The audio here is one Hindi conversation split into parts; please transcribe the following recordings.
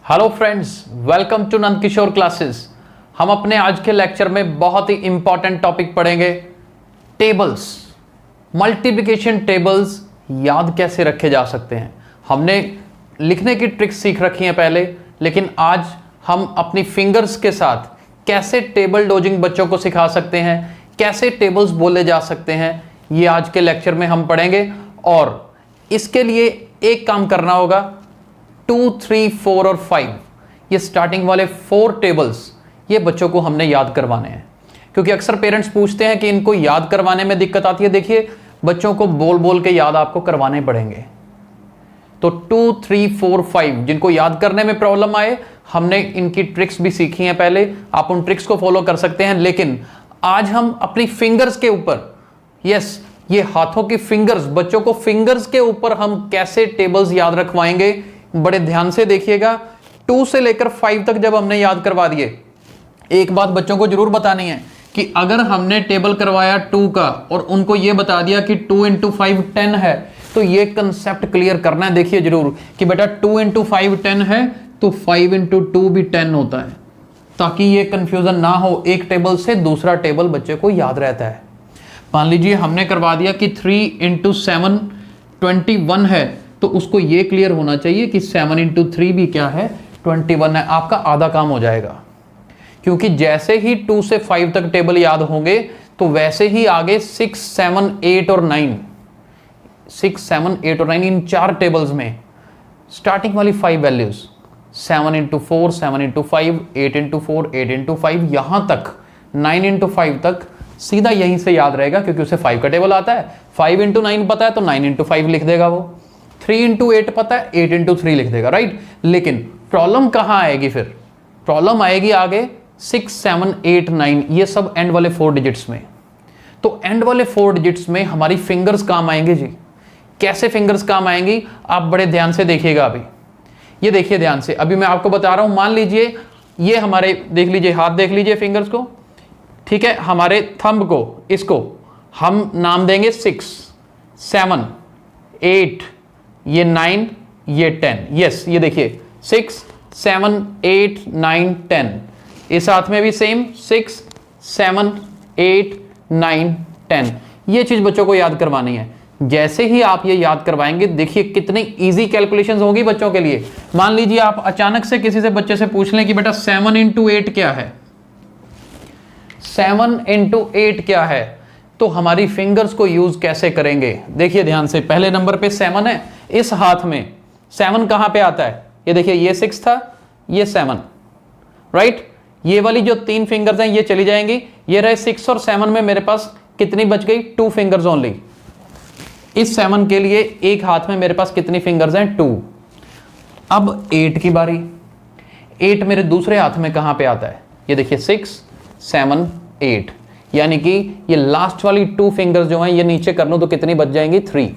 Hello friends, welcome to Nand Kishore classes. हम अपने आज के लेक्चर में बहुत ही इंपॉर्टेंट टॉपिक पढ़ेंगे, टेबल्स। मल्टीप्लिकेशन टेबल्स याद कैसे रखे जा सकते हैं। हमने लिखने की ट्रिक्स सीख रखी हैं पहले, लेकिन आज हम अपनी फिंगर्स के साथ कैसे टेबल डोजिंग बच्चों को सिखा सकते हैं, कैसे टेबल्स बोले जा सकते हैं, ये आज के लेक्चर में हम पढ़ेंगे। और इसके लिए एक काम करना होगा, 2, 3, 4 और 5 ये स्टार्टिंग वाले 4 टेबल्स ये बच्चों को हमने याद करवाने हैं, क्योंकि अक्सर पेरेंट्स पूछते हैं कि इनको याद करवाने में दिक्कत आती है। देखिए, बच्चों को बोल बोल के याद आपको करवाने पड़ेंगे। तो 2, 3, 4, 5 जिनको याद करने में प्रॉब्लम आए, हमने इनकी ट्रिक्स भी सीखी हैं पहले, आप उन ट्रिक्स को फॉलो कर सकते हैं। लेकिन आज हम अपनी फिंगर्स के ऊपर, यस, ये हाथों की फिंगर्स, बच्चों को फिंगर्स के ऊपर हम कैसे टेबल्स याद रखवाएंगे, बड़े ध्यान से देखिएगा। 2 से लेकर 5 तक जब हमने याद करवा दिए, एक बात बच्चों को जरूर बतानी है कि अगर हमने टेबल करवाया 2 का और उनको यह बता दिया कि 2 × 5 10 है, तो ये कंसेप्ट क्लियर करना है। देखिए जरूर कि बेटा 2 × 5 10 है, तो 5 × 2 भी 10 होता है, ताकि ये कंफ्यूजन ना हो। एक टेबल से दूसरा टेबल बच्चे को याद रहता है। मान लीजिए हमने करवा दिया कि 3 × 7 21 है, तो उसको ये क्लियर होना चाहिए कि 7 × 3 भी क्या है, 21 है। आपका आधा काम हो जाएगा, क्योंकि जैसे ही 2 से 5 तक टेबल याद होंगे, तो वैसे ही आगे 6, 7, 8 और 9, 6, 7, 8 और 9 इन 4 टेबल्स में स्टार्टिंग वाली 5 वैल्यूज, 7 × 4, 7 × 5, 8 × 4, 8 × 5, यहां तक 9 × 5 तक सीधा यहीं से याद रहेगा, क्योंकि उसे 5 का टेबल आता है। 5 × 9 पता है तो 9 × 5 लिख देगा वो। 3 × 8 पता है, 8 × 3 लिख देगा, राइट। लेकिन प्रॉब्लम कहां आएगी फिर? प्रॉब्लम आएगी आगे 6, 7, 8, 9, ये सब एंड वाले 4 डिजिट्स में। तो एंड वाले 4 डिजिट्स में हमारी फिंगर्स काम आएंगे जी। कैसे फिंगर्स काम आएंगी, आप बड़े ध्यान से देखिएगा। अभी ये देखिए ध्यान से, अभी मैं आपको बता रहा हूं। मान लीजिए ये हमारे, देख लीजिए हाथ, देख लीजिए फिंगर्स को, ठीक है। हमारे थंब को, इसको हम नाम देंगे 6, 7, 8, ये 9, ये 10। यस, ये देखिए 6, 7, 8, 9, 10। इस हाथ में भी सेम 6, 7, 8, 9, 10। ये चीज बच्चों को याद करवानी है। जैसे ही आप ये याद करवाएंगे, देखिए कितनी इजी कैलकुलेशंस होंगी बच्चों के लिए। मान लीजिए आप अचानक से किसी से, बच्चे से पूछ लें कि बेटा 7 × 8 क्या है, 7 × 8 क्या है, तो हमारी फिंगर्स को यूज कैसे करेंगे। देखिए ध्यान से, पहले नंबर पे 7 है, इस हाथ में 7 कहां पे आता है, ये देखिए, ये 6 था, ये 7, राइट। ये वाली जो 3 फिंगर्स हैं ये चली जाएंगी, ये रहे 6 और 7 में मेरे पास कितनी बच गई, 2 फिंगर्स ओनली। इस 7 के लिए एक हाथ में मेरे पास कितनी फिंगर्स हैं, 2। अब 8 की बारी। 8 मेरे दूसरे हाथ में कहां पे आता है, ये देखिए 6, 7, 8, यानी कि ये लास्ट वाली 2 फिंगर्स जो हैं ये नीचे कर लो तो कितनी बच जाएंगी, 3।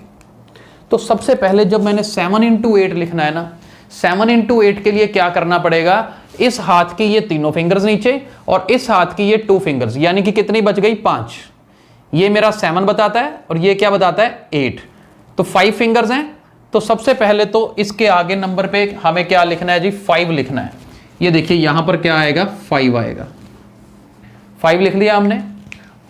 तो सबसे पहले जब मैंने 7 × 8 लिखना है ना, 7 × 8 के लिए क्या करना पड़ेगा, इस हाथ की ये तीनों फिंगर्स नीचे और इस हाथ की ये 2 फिंगर्स, यानी कि कितनी बच गई, 5। ये मेरा 7 बताता है और ये क्या बताता है, 8। तो 5 फिंगर्स हैं। तो सबसे पहले तो इसके आगे नंबर पे हमें क्या लिखना है जी, 5 लिखना है। ये देखिए यहां पर क्या आएगा, 5 आएगा। 5 लिख लिया हमने।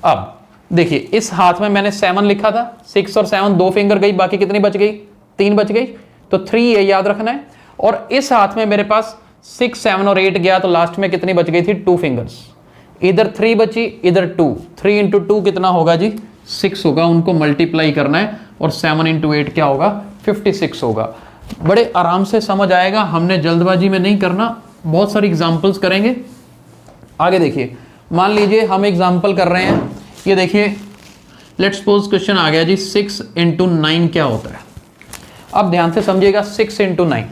अब देखिए इस हाथ में मैंने 7 लिखा था, 6 और 7 2 फिंगर गई, बाकी कितनी बच गई, 3 बच गई। तो 3 ये याद रखना है। और इस हाथ में मेरे पास 6, 7 और 8 गया, तो लास्ट में कितनी बच गई थी, 2 फिंगर्स। इधर 3 बची, इधर 2। 3 × 2 कितना होगा जी, 6 होगा। उनको मल्टीप्लाई करना है और 7 × 8 क्या होगा, 56 होगा। बड़े आराम से समझ आएगा, हमने जल्दबाजी में नहीं करना, बहुत सारी एग्जाम्पल्स करेंगे। आगे देखिए, मान लीजिए हम एग्जाम्पल कर रहे हैं, ये देखिए लेट्स सपोज क्वेश्चन आ गया जी, 6 × 9 क्या होता है। अब ध्यान से समझिएगा, 6 × 9,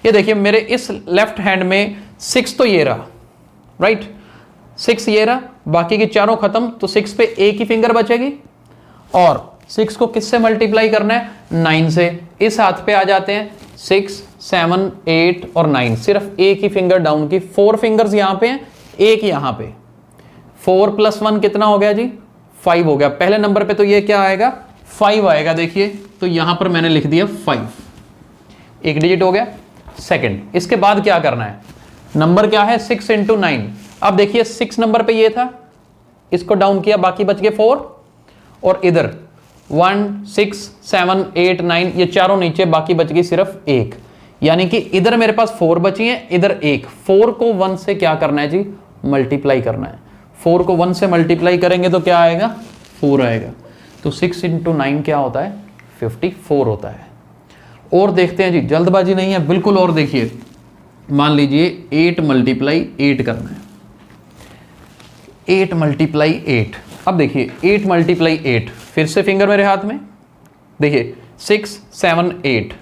ये देखिए मेरे इस लेफ्ट हैंड में 6 तो ये रहा, राइट, 6 ये रहा, बाकी के चारों खत्म, तो 6 पे एक ही फिंगर बचेगी। और 6 को किससे मल्टीप्लाई करना है, 9 से। इस हाथ पे आ जाते हैं, 6, 7, 8 और 9, सिर्फ एक ही फिंगर डाउन की, 4 फिंगर्स यहां पे हैं, एक यहां पे। 4 + 1 कितना हो गया जी, 5 हो गया। पहले नंबर पे तो ये क्या आएगा, 5 आएगा। देखिए तो यहां पर मैंने लिख दिया 5, एक डिजिट हो गया। सेकंड। इसके बाद क्या करना है, नंबर क्या है 6 इंटू 9। अब देखिए 6 नंबर पे ये था, इसको डाउन किया, बाकी बच गए 4, और इधर 1 6 7 8 9 ये चारों नीचे, बाकी बच गई सिर्फ 1। यानी कि इधर मेरे पास 4 बची हैं, इधर 1। 4 को 1 से क्या करना है जी, मल्टीप्लाई करना है। 4 को 1 से मल्टीप्लाई करेंगे तो क्या आएगा, 4 आएगा। तो 6 इंटू 9 क्या होता है, 54 होता है। और देखते हैं जी, जल्दबाजी नहीं है बिल्कुल। और देखिए, मान लीजिए 8 मल्टीप्लाई 8 करना है, 8 मल्टीप्लाई 8। अब देखिए 8 मल्टीप्लाई 8, फिर से फिंगर मेरे हाथ में, देखिए 6 7 8,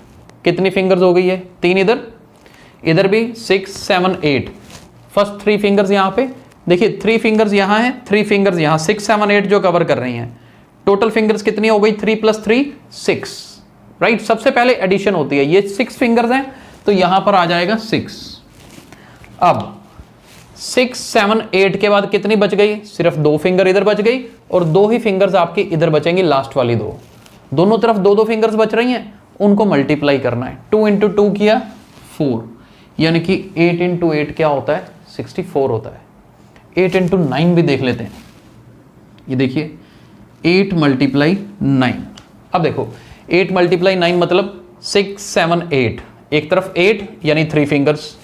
कितनी फिंगर्स हो गई है, 3 इधर, इधर भी 6 7 8। फर्स्ट 3 फिंगर्स यहां पे, देखिए 3 फिंगर्स यहां हैं, 3 फिंगर्स यहां, 6 7 8 जो कवर कर रही हैं। टोटल फिंगर्स कितनी हो गई, 3 + 3 6, राइट। सबसे पहले एडिशन होती है, ये 6 फिंगर्स हैं तो यहां पर आ जाएगा 6। अब 6 7 8 के बाद कितनी बच गई, सिर्फ 2 फिंगर इधर बच गई, और 2 ही फिंगर्स आपकी इधर बचेंगी, लास्ट वाली 2। दोनों तरफ 2 फिंगर्स बच रही हैं, उनको मल्टीप्लाई करना है। 2 इंटू 2 किया 4, यानी कि 8 इंटू 8 क्या होता है, 64 होता है। 8 इंटू 9 भी देख लेते हैं, ये देखिए 8 मल्टीप्लाई 9। अब देखो 8 मल्टीप्लाई 9 मतलब 6 7 8, एक तरफ 8 यानी 3 फिंगर्स,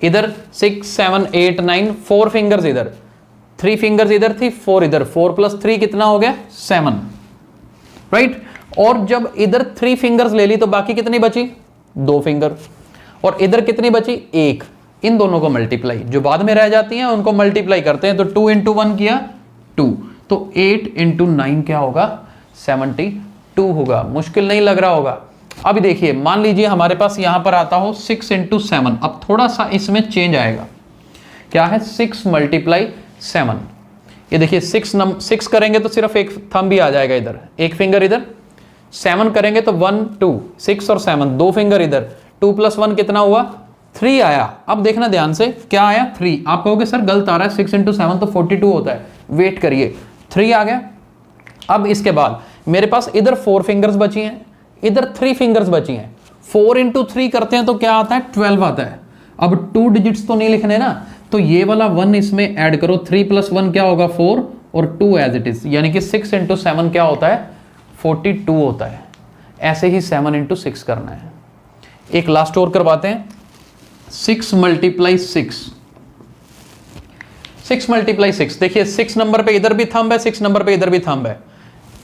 इधर 6 7 8 9 4 फिंगर्स इधर, 3 फिंगर्स इधर थी, 4 इधर, 4 + 3 कितना हो गया, 7, राइट। और जब इधर 3 फिंगर्स ले ली तो बाकी कितनी बची, 2 फिंगर, और इधर कितनी बची, 1। इन दोनों को मल्टीप्लाई, जो बाद में रह जाती हैं उनको मल्टीप्लाई करते हैं। तो 2 इंटू 1 किया 2, तो 8 इंटू 9 क्या होगा, 72 होगा। मुश्किल नहीं लग रहा होगा। अभी देखिए, मान लीजिए हमारे पास यहां पर आता हो 6 इंटू 7। अब थोड़ा सा इसमें चेंज आएगा, क्या है 6 मल्टीप्लाई 7। ये देखिए 6 करेंगे तो सिर्फ एक थंब भी आ जाएगा इधर, एक फिंगर इधर। 7 करेंगे तो 1 2 6 और 7, 2 फिंगर इधर, 2 + 1 कितना हुआ, 3 आया। अब देखना ध्यान से, क्या आया, 3। आप कहोगे सर गलत आ रहा है, 6 इंटू 7 तो 42 होता है। वेट करिए, 3 आ गया। अब इसके बाद मेरे पास इधर 4 फिंगर्स बची हैं, इधर 3 फिंगर्स बची हैं। 4 इंटू 3 करते हैं तो क्या आता है, 12 आता है। अब 2 डिजिट्स तो नहीं लिखने ना, तो ये वाला 1 इसमें ऐड करो, 3 + 1 क्या होगा 4, और 2 एज इट इज, यानी कि 6 इंटू 7 क्या होता है, 42 होता है। ऐसे ही 7 इंटू 6 करना है। एक लास्ट और करवाते हैं, 6 मल्टीप्लाई 6, 6 मल्टीप्लाई 6। देखिए 6 नंबर पे इधर भी थंब है, 6 नंबर पे इधर भी थंब है,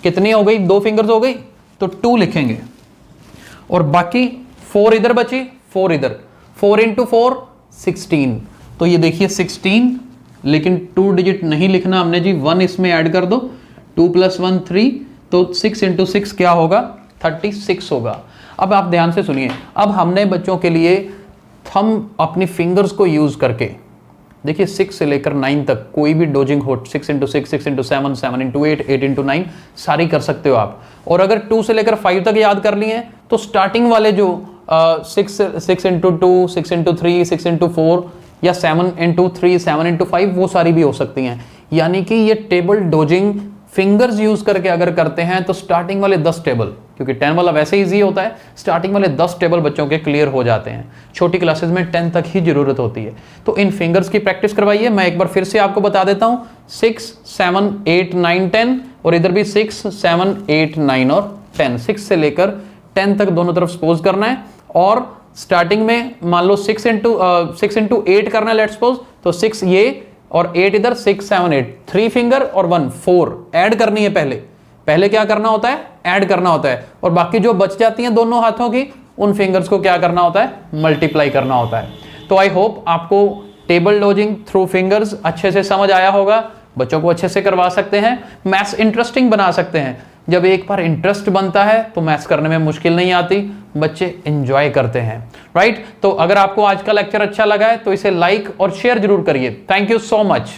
कितनी हो गई, 2 फिंगर्स हो गई, तो 2 लिखेंगे, और बाकी 4 इधर बची, 4 इधर, 4 इंटू 4 16। तो ये देखिए 16, लेकिन 2 डिजिट नहीं लिखना हमने जी, 1 इसमें ऐड कर दो, 2 + 1 3, तो 6 इंटू 6 क्या होगा, 36 होगा। अब आप ध्यान से सुनिए, अब हमने बच्चों के लिए थंब अपनी फिंगर्स को यूज करके, देखिए 6 से लेकर 9 तक कोई भी डोजिंग हो, 6 इंटू 6, 6 इंटू 7, 7 इंटू 8, 8 इंटू 9 सारी कर सकते हो आप। और अगर 2 से लेकर 5 तक याद कर लिए तो स्टार्टिंग वाले जो 6 इंटू 2, 6 इंटू 3, 6 इंटू 4, या 7 इंटू 3, 7 इंटू 5, वो सारी भी हो सकती हैं। यानी कि ये टेबल डोजिंग फिंगर्स यूज करके अगर करते हैं तो स्टार्टिंग वाले 10 टेबल, क्योंकि 10 वाला वैसे इजी होता है, स्टार्टिंग वाले 10 टेबल बच्चों के क्लियर हो जाते हैं। छोटी क्लासेस में 10 तक ही जरूरत होती है। तो इन फिंगर्स की प्रैक्टिस करवाइए। मैं एक बार फिर से आपको बता देता हूं, 6 7 8 9 10, और इधर भी 6 7 8 9 और 10। 6 से लेकर 10 तक दोनों तरफ सपोज करना है, और स्टार्टिंग में मान लो 6 इंटू 8 करना है, लेट्स सपोज, तो 6 ये और 8 इधर, 6 7 8, 3 फिंगर और 1 4 ऐड करनी है। पहले क्या करना होता है, ऐड करना होता है, और बाकी जो बच जाती हैं दोनों हाथों की, उन फिंगर्स को क्या करना होता है, मल्टीप्लाई करना होता है। तो आई होप आपको टेबल डोजिंग थ्रू फिंगर्स अच्छे से समझ आया होगा। बच्चों को अच्छे से करवा सकते हैं, मैथ्स इंटरेस्टिंग बना सकते हैं। जब एक बार इंटरेस्ट बनता है तो मैथ्स करने में मुश्किल नहीं आती, बच्चे एंजॉय करते हैं, राइट। तो अगर आपको आज का लेक्चर अच्छा लगा है तो इसे लाइक और शेयर जरूर करिए। Thank you so much.